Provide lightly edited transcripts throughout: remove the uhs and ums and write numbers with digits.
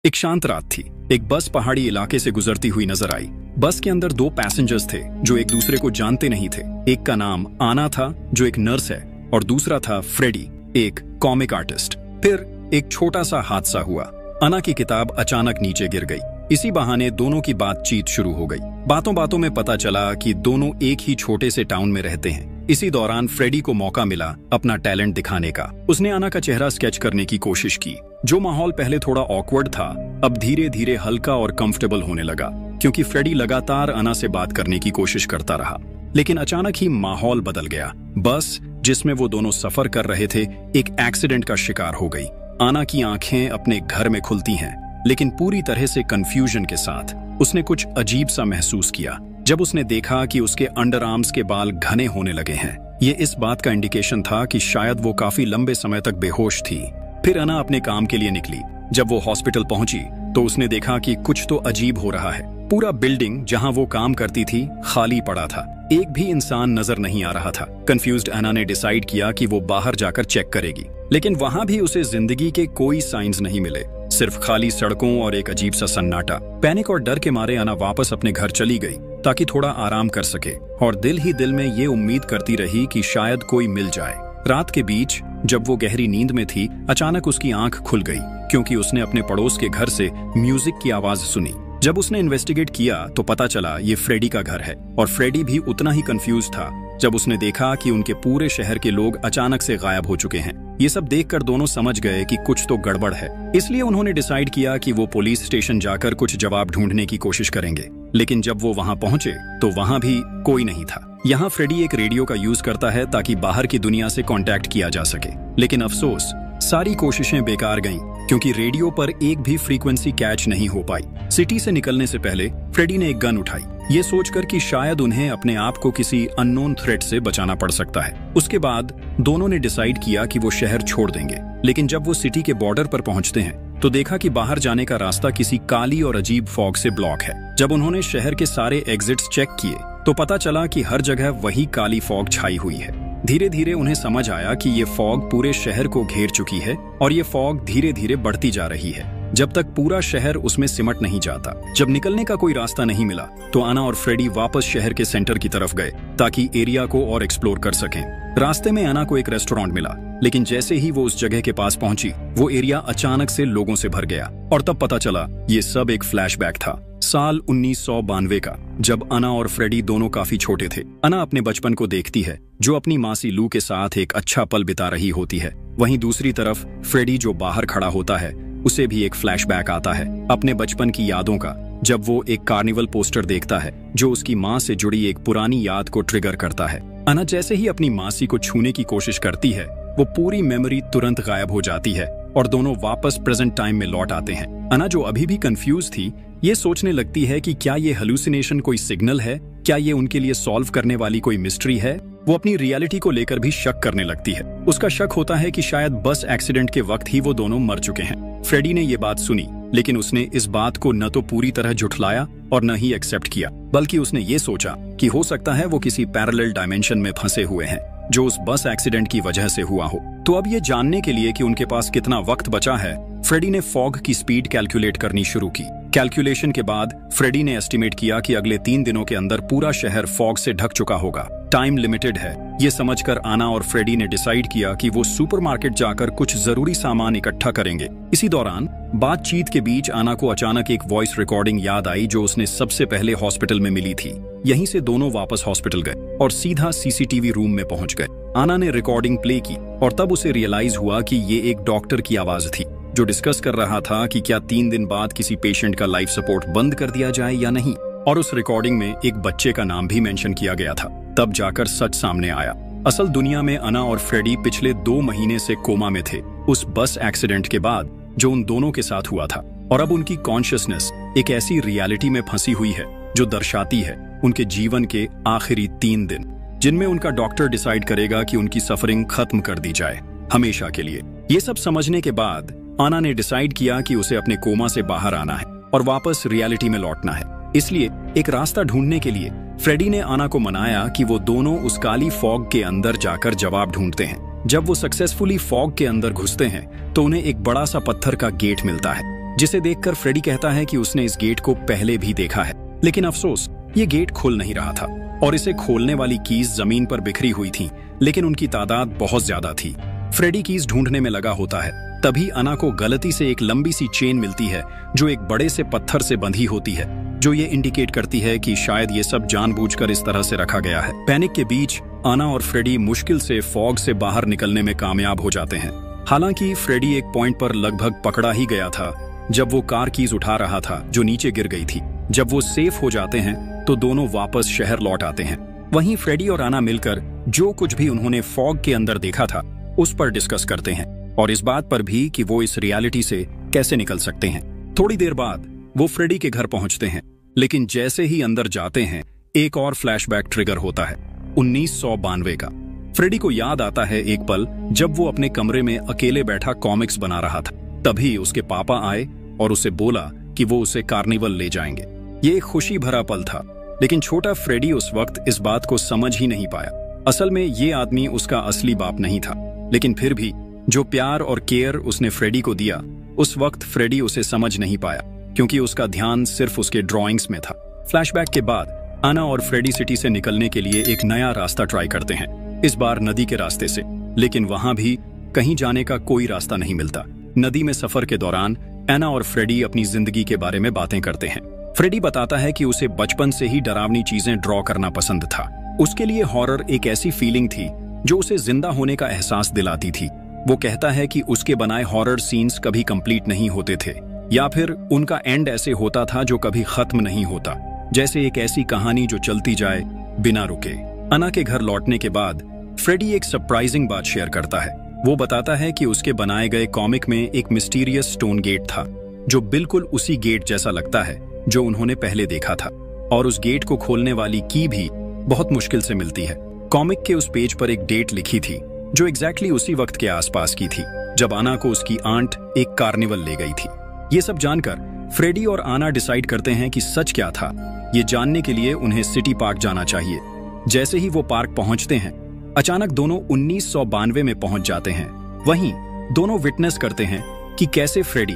एक शांत रात थी। एक बस पहाड़ी इलाके से गुजरती हुई नजर आई। बस के अंदर दो पैसेंजर्स थे जो एक दूसरे को जानते नहीं थे। एक का नाम आना था जो एक नर्स है, और दूसरा था फ्रेडी, एक कॉमिक आर्टिस्ट। फिर एक छोटा सा हादसा हुआ। आना की किताब अचानक नीचे गिर गई। इसी बहाने दोनों की बातचीत शुरू हो गई। बातों बातों में पता चला कि दोनों एक ही छोटे से टाउन में रहते हैं। इसी दौरान फ्रेडी को मौका मिला अपना टैलेंट दिखाने का। उसने आना का चेहरा स्केच करने की कोशिश की। जो माहौल पहले थोड़ा ऑकवर्ड था, अब धीरे धीरे हल्का और कंफर्टेबल होने लगा, क्योंकि फ्रेडी लगातार आना से बात करने की कोशिश करता रहा। लेकिन अचानक ही माहौल बदल गया। बस जिसमें वो दोनों सफर कर रहे थे, एक एक्सीडेंट का शिकार हो गई। आना की आंखें अपने घर में खुलती हैं, लेकिन पूरी तरह से कंफ्यूजन के साथ। उसने कुछ अजीब सा महसूस किया जब उसने देखा कि उसके अंडर आर्म्स के बाल घने होने लगे हैं। ये इस बात का इंडिकेशन था कि शायद वो काफी लंबे समय तक बेहोश थी। फिर आना अपने काम के लिए निकली। जब वो हॉस्पिटल पहुंची तो उसने देखा कि कुछ तो अजीब हो रहा है। पूरा बिल्डिंग जहां वो काम करती थी खाली पड़ा था। एक भी इंसान नजर नहीं आ रहा था। कंफ्यूज्ड आना ने डिसाइड किया कि वो बाहर जाकर चेक करेगी, लेकिन वहां भी उसे जिंदगी के कोई साइंस नहीं मिले, सिर्फ खाली सड़कों और एक अजीब सा सन्नाटा। पैनिक और डर के मारे आना वापस अपने घर चली गई ताकि थोड़ा आराम कर सके, और दिल ही दिल में ये उम्मीद करती रही कि शायद कोई मिल जाए। रात के बीच जब वो गहरी नींद में थी, अचानक उसकी आंख खुल गई, क्योंकि उसने अपने पड़ोस के घर से म्यूजिक की आवाज सुनी। जब उसने इन्वेस्टिगेट किया तो पता चला ये फ्रेडी का घर है, और फ्रेडी भी उतना ही कंफ्यूज था जब उसने देखा कि उनके पूरे शहर के लोग अचानक से गायब हो चुके हैं। ये सब देखकर दोनों समझ गए कि कुछ तो गड़बड़ है। इसलिए उन्होंने डिसाइड किया कि वो पुलिस स्टेशन जाकर कुछ जवाब ढूंढने की कोशिश करेंगे। लेकिन जब वो वहां पहुंचे तो वहां भी कोई नहीं था। यहाँ फ्रेडी एक रेडियो का यूज करता है ताकि बाहर की दुनिया से कांटेक्ट किया जा सके, लेकिन अफसोस सारी कोशिशें बेकार गईं, क्योंकि रेडियो पर एक भी फ्रीक्वेंसी कैच नहीं हो पाई। सिटी से निकलने से पहले फ्रेडी ने एक गन उठाई, ये सोचकर कि शायद उन्हें अपने आप को किसी अननोन थ्रेट से बचाना पड़ सकता है। उसके बाद दोनों ने डिसाइड किया कि वो शहर छोड़ देंगे। लेकिन जब वो सिटी के बॉर्डर पर पहुंचते हैं तो देखा कि बाहर जाने का रास्ता किसी काली और अजीब फॉग से ब्लॉक है। जब उन्होंने शहर के सारे एग्जिट्स चेक किए तो पता चला कि हर जगह वही काली फॉग छाई हुई है। धीरे धीरे उन्हें समझ आया कि ये फॉग पूरे शहर को घेर चुकी है, और ये फॉग धीरे धीरे बढ़ती जा रही है जब तक पूरा शहर उसमें सिमट नहीं जाता। जब निकलने का कोई रास्ता नहीं मिला तो आना और फ्रेडी वापस शहर के सेंटर की तरफ गए ताकि एरिया को और एक्सप्लोर कर सकें। रास्ते में आना को एक रेस्टोरेंट मिला, लेकिन जैसे ही वो उस जगह के पास पहुंची, वो एरिया अचानक से लोगों से भर गया, और तब पता चला ये सब एक फ्लैशबैक था साल 1992 का, जब आना और फ्रेडी दोनों काफी छोटे थे। आना अपने बचपन को देखती है, जो अपनी मासी लू के साथ एक अच्छा पल बिता रही होती है। वहीं दूसरी तरफ फ्रेडी जो बाहर खड़ा होता है, उसे भी एक फ्लैशबैक आता है अपने बचपन की यादों का, जब वो एक कार्निवल पोस्टर देखता है जो उसकी माँ से जुड़ी एक पुरानी याद को ट्रिगर करता है। आना जैसे ही अपनी मासी को छूने की कोशिश करती है, वो पूरी मेमोरी तुरंत गायब हो जाती है और दोनों वापस प्रेजेंट टाइम में लौट आते हैं। आना जो अभी भी कंफ्यूज थी, ये सोचने लगती है कि क्या ये हेलुसिनेशन कोई सिग्नल है, क्या ये उनके लिए सॉल्व करने वाली कोई मिस्ट्री है। वो अपनी रियलिटी को लेकर भी शक करने लगती है। उसका शक होता है कि शायद बस एक्सीडेंट के वक्त ही वो दोनों मर चुके हैं। फ्रेडी ने ये बात सुनी, लेकिन उसने इस बात को न तो पूरी तरह झुठलाया और न ही एक्सेप्ट किया, बल्कि उसने ये सोचा कि हो सकता है वो किसी पैरेलल डायमेंशन में फंसे हुए हैं जो उस बस एक्सीडेंट की वजह से हुआ हो। तो अब ये जानने के लिए कि उनके पास कितना वक्त बचा है, फ्रेडी ने फॉग की स्पीड कैलकुलेट करनी शुरू की। कैलकुलेशन के बाद फ्रेडी ने एस्टिमेट किया कि अगले 3 दिनों के अंदर पूरा शहर फॉग से ढक चुका होगा। टाइम लिमिटेड है। ये समझकर आना और फ्रेडी ने डिसाइड किया कि वो सुपरमार्केट जाकर कुछ जरूरी सामान इकट्ठा करेंगे। इसी दौरान बातचीत के बीच आना को अचानक एक वॉइस रिकॉर्डिंग याद आई जो उसने सबसे पहले हॉस्पिटल में मिली थी। यहीं से दोनों वापस हॉस्पिटल गए और सीधा सीसीटीवी रूम में पहुंच गए। आना ने रिकॉर्डिंग प्ले की और तब उसे रियलाइज हुआ कि ये एक डॉक्टर की आवाज थी जो डिस्कस कर रहा था कि क्या 3 दिन बाद किसी पेशेंट का लाइफ सपोर्ट बंद कर दिया जाए या नहीं। और उस रिकॉर्डिंग में एक बच्चे का नाम भी मेंशन किया गया था। तब जाकर सच सामने आया। असल दुनिया में आना और फ्रेडी पिछले 2 महीने से कोमा में थे, उस बस एक्सीडेंट के बाद जो उन दोनों के साथ हुआ था। और अब उनकी कॉन्शियसनेस एक ऐसी रियलिटी में फंसी हुई है जो दर्शाती है उनके जीवन के आखिरी 3 दिन, जिनमें उनका डॉक्टर डिसाइड करेगा कि उनकी सफरिंग खत्म कर दी जाए हमेशा के लिए। ये सब समझने के बाद आना ने डिसाइड किया कि उसे अपने कोमा से बाहर आना है और वापस रियलिटी में लौटना है। इसलिए एक रास्ता ढूंढने के लिए फ्रेडी ने आना को मनाया कि वो दोनों उस काली फॉग के अंदर जाकर जवाब ढूंढते हैं। जब वो सक्सेसफुली फॉग के अंदर घुसते हैं तो उन्हें एक बड़ा सा पत्थर का गेट मिलता है। जिसे देखकर फ्रेडी कहता है कि उसने इस गेट को पहले भी देखा है, लेकिन अफसोस ये गेट खुल नहीं रहा था और इसे खोलने वाली कीज जमीन पर बिखरी हुई थी, लेकिन उनकी तादाद बहुत ज्यादा थी। फ्रेडी कीज ढूंढने में लगा होता है, तभी अना को गलती से एक लंबी सी चेन मिलती है जो एक बड़े से पत्थर से बंधी होती है, जो ये इंडिकेट करती है कि शायद ये सब जानबूझकर इस तरह से रखा गया है। पैनिक के बीच अना और फ्रेडी मुश्किल से फॉग से बाहर निकलने में कामयाब हो जाते हैं। हालांकि फ्रेडी एक पॉइंट पर लगभग पकड़ा ही गया था जब वो कार कीज उठा रहा था जो नीचे गिर गई थी। जब वो सेफ हो जाते हैं तो दोनों वापस शहर लौट आते हैं। वहीं फ्रेडी और आना मिलकर जो कुछ भी उन्होंने फॉग के अंदर देखा था उस पर डिस्कस करते हैं और इस बात पर भी कि वो इस रियलिटी से कैसे निकल सकते हैं। थोड़ी देर बाद वो फ्रेडी के घर पहुंचते हैं, लेकिन जैसे ही अंदर जाते हैं एक और फ्लैशबैक ट्रिगर होता है 1992 का। फ्रेडी को याद आता है एक पल जब वो अपने कमरे में अकेले बैठा कॉमिक्स बना रहा था। तभी उसके पापा आए और उसे बोला कि वो उसे कार्निवल ले जाएंगे। ये एक खुशी भरा पल था, लेकिन छोटा फ्रेडी उस वक्त इस बात को समझ ही नहीं पाया। असल में ये आदमी उसका असली बाप नहीं था, लेकिन फिर भी जो प्यार और केयर उसने फ्रेडी को दिया, उस वक्त फ्रेडी उसे समझ नहीं पाया क्योंकि उसका ध्यान सिर्फ उसके ड्राइंग्स में था। फ्लैशबैक के बाद आना और फ्रेडी सिटी से निकलने के लिए एक नया रास्ता ट्राई करते हैं, इस बार नदी के रास्ते से, लेकिन वहां भी कहीं जाने का कोई रास्ता नहीं मिलता। नदी में सफर के दौरान एना और फ्रेडी अपनी जिंदगी के बारे में बातें करते हैं। फ्रेडी बताता है कि उसे बचपन से ही डरावनी चीजें ड्रॉ करना पसंद था। उसके लिए हॉरर एक ऐसी फीलिंग थी जो उसे जिंदा होने का एहसास दिलाती थी। वो कहता है कि उसके बनाए हॉरर सीन्स कभी कंप्लीट नहीं होते थे, या फिर उनका एंड ऐसे होता था जो कभी खत्म नहीं होता, जैसे एक ऐसी कहानी जो चलती जाए बिना रुके। अना के घर लौटने के बाद फ्रेडी एक सरप्राइजिंग बात शेयर करता है। वो बताता है कि उसके बनाए गए कॉमिक में एक मिस्टीरियस स्टोन गेट था जो बिल्कुल उसी गेट जैसा लगता है जो उन्होंने पहले देखा था, और उस गेट को खोलने वाली की भी बहुत मुश्किल से मिलती है। कॉमिक के उस पेज पर एक डेट लिखी थी जो एग्जैक्टली उसी वक्त के आसपास की थी जब आना को उसकी आंट एक कार्निवल ले गई थी। ये सब जानकर फ्रेडी और आना डिसाइड करते हैं कि सच क्या था। ये जानने के लिए उन्हें सिटी पार्क जाना चाहिए। जैसे ही वो पार्क पहुंचते हैं, अचानक दोनों 1992 में पहुंच जाते हैं। वहीं दोनों विटनेस करते हैं कि कैसे फ्रेडी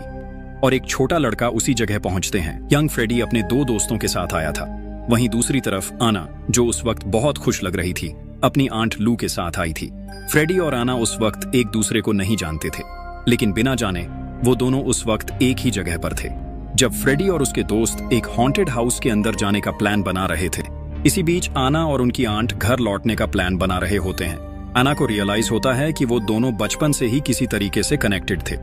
और एक छोटा लड़का उसी जगह पहुंचते हैं। यंग फ्रेडी अपने 2 दोस्तों के साथ आया था। वहीं दूसरी तरफ आना, जो उस वक्त बहुत खुश लग रही थी, अपनी आंट लू के साथ आई थी। फ्रेडी और आना उस वक्त एक दूसरे को नहीं जानते थे, लेकिन बिना जाने वो दोनों उस वक्त एक ही जगह पर थे जब फ्रेडी और उसके दोस्त एक हॉन्टेड हाउस के अंदर जाने का प्लान बना रहे थे। इसी बीच आना और उनकी आंट घर लौटने का प्लान बना रहे होते हैं। आना को रियलाइज होता है कि वो दोनों बचपन से ही किसी तरीके से कनेक्टेड थे।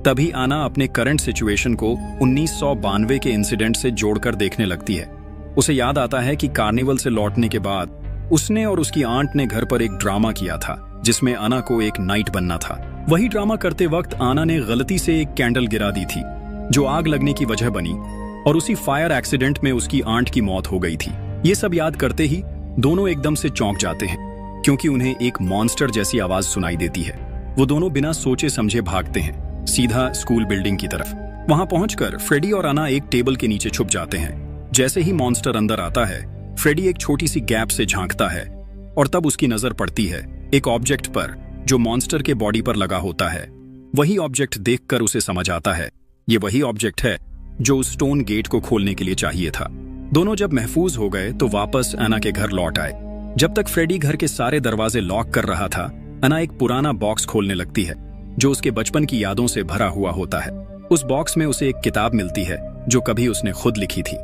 तभी आना अपने करंट सिचुएशन को 1992 के इंसिडेंट से जोड़कर देखने लगती है। उसे याद आता है कि कार्निवल से लौटने के बाद उसने और उसकी आंट ने घर पर एक ड्रामा किया था जिसमें आना को एक नाइट बनना था। वही ड्रामा करते वक्त आना ने गलती से एक कैंडल गिरा दी थी जो आग लगने की वजह बनी, और उसी फायर एक्सीडेंट में उसकी आंट की मौत हो गई थी। ये सब याद करते ही दोनों एकदम से चौंक जाते हैं क्योंकि उन्हें एक मॉन्स्टर जैसी आवाज सुनाई देती है। वो दोनों बिना सोचे समझे भागते हैं सीधा स्कूल बिल्डिंग की तरफ। वहां पहुंचकर फ्रेडी और आना एक टेबल के नीचे छुप जाते हैं। जैसे ही मॉन्स्टर अंदर आता है, फ्रेडी एक छोटी सी गैप से झांकता है और तब उसकी नजर पड़ती है एक ऑब्जेक्ट पर जो मॉन्स्टर के बॉडी पर लगा होता है। वही ऑब्जेक्ट देखकर उसे समझ आता है ये वही ऑब्जेक्ट है जो उस स्टोन गेट को खोलने के लिए चाहिए था। दोनों जब महफूज हो गए तो वापस अना के घर लौट आए। जब तक फ्रेडी घर के सारे दरवाजे लॉक कर रहा था, अना एक पुराना बॉक्स खोलने लगती है जो उसके बचपन की यादों से भरा हुआ होता है। उस बॉक्स में उसे एक किताब मिलती है जो कभी उसने खुद लिखी थी,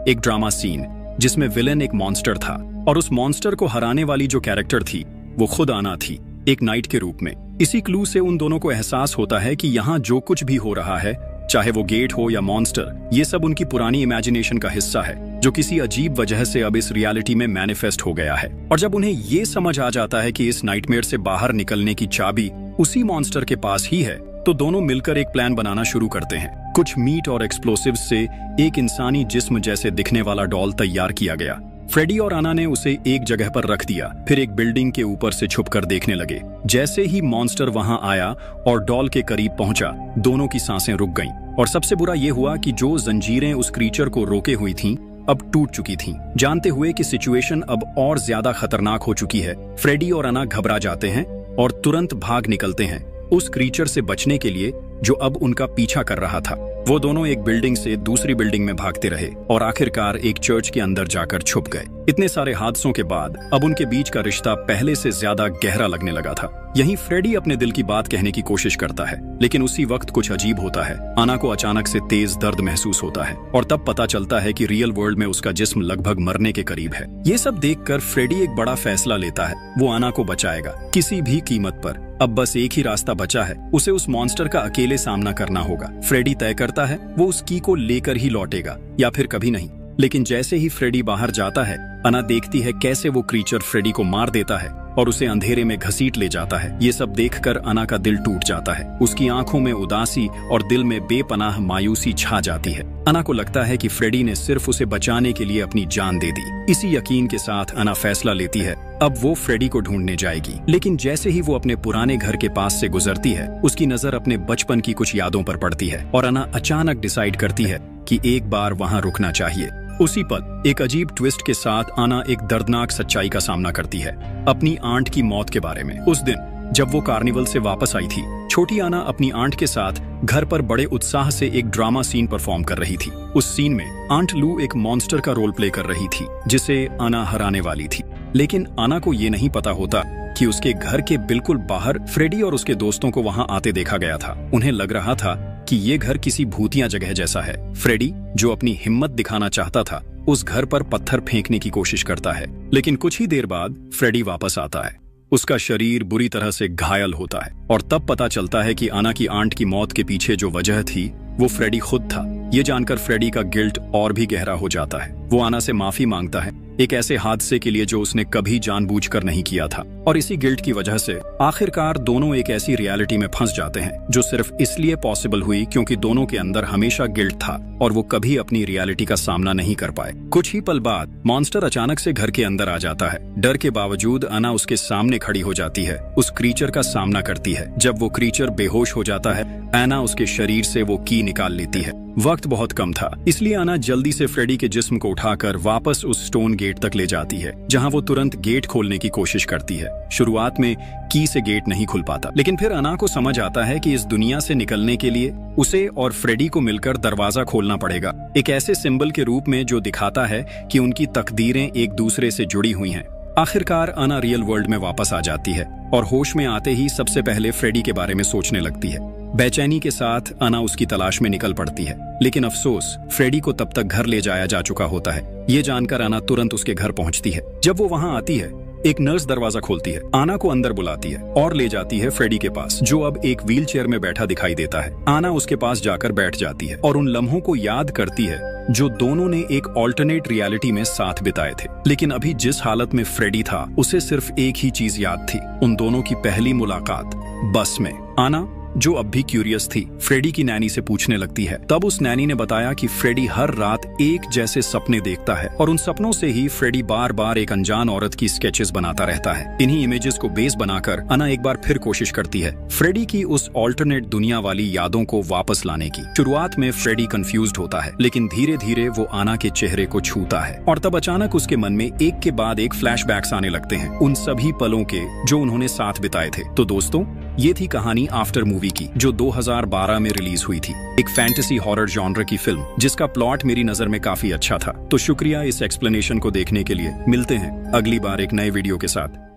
एक ड्रामा सीन जिसमें विलेन एक मॉन्स्टर था और उस मॉन्स्टर को हराने वाली जो कैरेक्टर थी वो खुद आना थी, एक नाइट के रूप में। इसी क्लू से उन दोनों को एहसास होता है कि यहाँ जो कुछ भी हो रहा है, चाहे वो गेट हो या मॉन्स्टर, ये सब उनकी पुरानी इमेजिनेशन का हिस्सा है जो किसी अजीब वजह से अब इस रियलिटी में मैनिफेस्ट हो गया है। और जब उन्हें ये समझ आ जाता है कि इस नाइटमेयर से बाहर निकलने की चाबी उसी मॉन्स्टर के पास ही है, तो दोनों मिलकर एक प्लान बनाना शुरू करते हैं। कुछ मीट और एक्सप्लोसिव्स से एक इंसानी जिस्म जैसे दिखने वाला डॉल तैयार किया गया। फ्रेडी और आना ने उसे एक जगह पर रख दिया, फिर एक बिल्डिंग के ऊपर से छुपकर देखने लगे। जैसे ही मॉन्स्टर वहां आया और डॉल के करीब पहुंचा, दोनों की सांसें रुक गईं। और सबसे बुरा यह हुआ कि जो जंजीरें उस क्रीचर को रोके हुई थीं, अब टूट चुकी थीं। जानते हुए कि सिचुएशन अब और ज्यादा खतरनाक हो चुकी है, फ्रेडी और आना घबरा जाते हैं और तुरंत भाग निकलते हैं उस क्रीचर से बचने के लिए जो अब उनका पीछा कर रहा था। वो दोनों एक बिल्डिंग से दूसरी बिल्डिंग में भागते रहे और आखिरकार एक चर्च के अंदर जाकर छुप गए। इतने सारे हादसों के बाद अब उनके बीच का रिश्ता पहले से ज्यादा गहरा लगने लगा था। यहीं फ्रेडी अपने दिल की बात कहने की कोशिश करता है, लेकिन उसी वक्त कुछ अजीब होता है। आना को अचानक से तेज दर्द महसूस होता है और तब पता चलता है कि रियल वर्ल्ड में उसका जिस्म लगभग मरने के करीब है। ये सब देखकर फ्रेडी एक बड़ा फैसला लेता है। वो आना को बचाएगा किसी भी कीमत पर। अब बस एक ही रास्ता बचा है, उसे उस मॉन्स्टर का अकेले सामना करना होगा। फ्रेडी तय करता है वो उस की को लेकर ही लौटेगा या फिर कभी नहीं। लेकिन जैसे ही फ्रेडी बाहर जाता है, अना देखती है कैसे वो क्रीचर फ्रेडी को मार देता है और उसे अंधेरे में घसीट ले जाता है। ये सब देखकर अना का दिल टूट जाता है। उसकी आंखों में उदासी और दिल में बेपनाह मायूसी छा जाती है। अना को लगता है कि फ्रेडी ने सिर्फ उसे बचाने के लिए अपनी जान दे दी। इसी यकीन के साथ अना फैसला लेती है अब वो फ्रेडी को ढूंढने जाएगी। लेकिन जैसे ही वो अपने पुराने घर के पास से गुजरती है, उसकी नजर अपने बचपन की कुछ यादों पर पड़ती है और अना अचानक डिसाइड करती है कि एक बार वहां रुकना चाहिए। उसी पल एक अजीब ट्विस्ट के साथ आना एक दर्दनाक सच्चाई का सामना करती है, अपनी आंट की मौत के बारे में। उस दिन जब वो कार्निवल से वापस आई थी, छोटी आना अपनी आंट के साथ घर पर बड़े उत्साह से एक ड्रामा सीन परफॉर्म कर रही थी। उस सीन में आंट लू एक मॉन्स्टर का रोल प्ले कर रही थी जिसे आना हराने वाली थी। लेकिन आना को ये नहीं पता होता कि उसके घर के बिल्कुल बाहर फ्रेडी और उसके दोस्तों को वहां आते देखा गया था। उन्हें लग रहा था कि ये घर किसी भूतिया जगह जैसा है। फ्रेडी, जो अपनी हिम्मत दिखाना चाहता था, उस घर पर पत्थर फेंकने की कोशिश करता है। लेकिन कुछ ही देर बाद फ्रेडी वापस आता है। उसका शरीर बुरी तरह से घायल होता है और तब पता चलता है कि आना की आंट की मौत के पीछे जो वजह थी वो फ्रेडी खुद था। ये जानकर फ्रेडी का गिल्ट और भी गहरा हो जाता है। वो आना से माफी मांगता है, एक ऐसे हादसे के लिए जो उसने कभी जानबूझकर नहीं किया था। और इसी गिल्ट की वजह से आखिरकार दोनों एक ऐसी रियलिटी में फंस जाते हैं जो सिर्फ इसलिए पॉसिबल हुई क्योंकि दोनों के अंदर हमेशा गिल्ट था और वो कभी अपनी रियलिटी का सामना नहीं कर पाए। कुछ ही पल बाद मॉन्स्टर अचानक से घर के अंदर आ जाता है। डर के बावजूद आना उसके सामने खड़ी हो जाती है, उस क्रीचर का सामना करती है। जब वो क्रीचर बेहोश हो जाता है, आना उसके शरीर से वो की निकाल लेती है। वक्त बहुत कम था, इसलिए आना जल्दी से फ्रेडी के जिस्म को उठाकर वापस उस स्टोन गेट तक ले जाती है, जहां वो तुरंत गेट खोलने की कोशिश करती है। शुरुआत में की से गेट नहीं खुल पाता, लेकिन फिर आना को समझ आता है कि इस दुनिया से निकलने के लिए उसे और फ्रेडी को मिलकर दरवाजा खोलना पड़ेगा, एक ऐसे सिंबल के रूप में जो दिखाता है कि उनकी तकदीरें एक दूसरे से जुड़ी हुई हैं। आखिरकार आना रियल वर्ल्ड में वापस आ जाती है और होश में आते ही सबसे पहले फ्रेडी के बारे में सोचने लगती है। बेचैनी के साथ आना उसकी तलाश में निकल पड़ती है, लेकिन अफसोस फ्रेडी को तब तक घर ले जाया जा चुका होता है। ये जानकर आना तुरंत उसके घर पहुंचती है। जब वो वहां आती है, एक नर्स दरवाजा खोलती है, आना को अंदर बुलाती है और ले जाती है फ्रेडी के पास, जो अब एक व्हील चेयर में बैठा दिखाई देता है। आना उसके पास जाकर बैठ जाती है और उन लम्हों को याद करती है जो दोनों ने एक ऑल्टरनेट रियलिटी में साथ बिताए थे। लेकिन अभी जिस हालत में फ्रेडी था, उसे सिर्फ एक ही चीज याद थी, उन दोनों की पहली मुलाकात बस में। आना, जो अब भी क्यूरियस थी, फ्रेडी की नैनी से पूछने लगती है। तब उस नैनी ने बताया कि फ्रेडी हर रात एक जैसे सपने देखता है और उन सपनों से ही फ्रेडी बार बार एक अनजान औरत की स्केचेस बनाता रहता है। इन्हीं इमेजेस को बेस बनाकर आना एक बार फिर कोशिश करती है फ्रेडी की उस ऑल्टरनेट दुनिया वाली यादों को वापस लाने की। शुरुआत में फ्रेडी कंफ्यूज्ड होता है, लेकिन धीरे धीरे वो आना के चेहरे को छूता है और तब अचानक उसके मन में एक के बाद एक फ्लैशबैक्स आने लगते हैं, उन सभी पलों के जो उन्होंने साथ बिताए थे। तो दोस्तों, ये थी कहानी आफ्टर मूवी की, जो 2012 में रिलीज हुई थी। एक फैंटेसी हॉरर जॉनर की फिल्म जिसका प्लॉट मेरी नजर में काफी अच्छा था। तो शुक्रिया इस एक्सप्लेनेशन को देखने के लिए। मिलते हैं अगली बार एक नए वीडियो के साथ।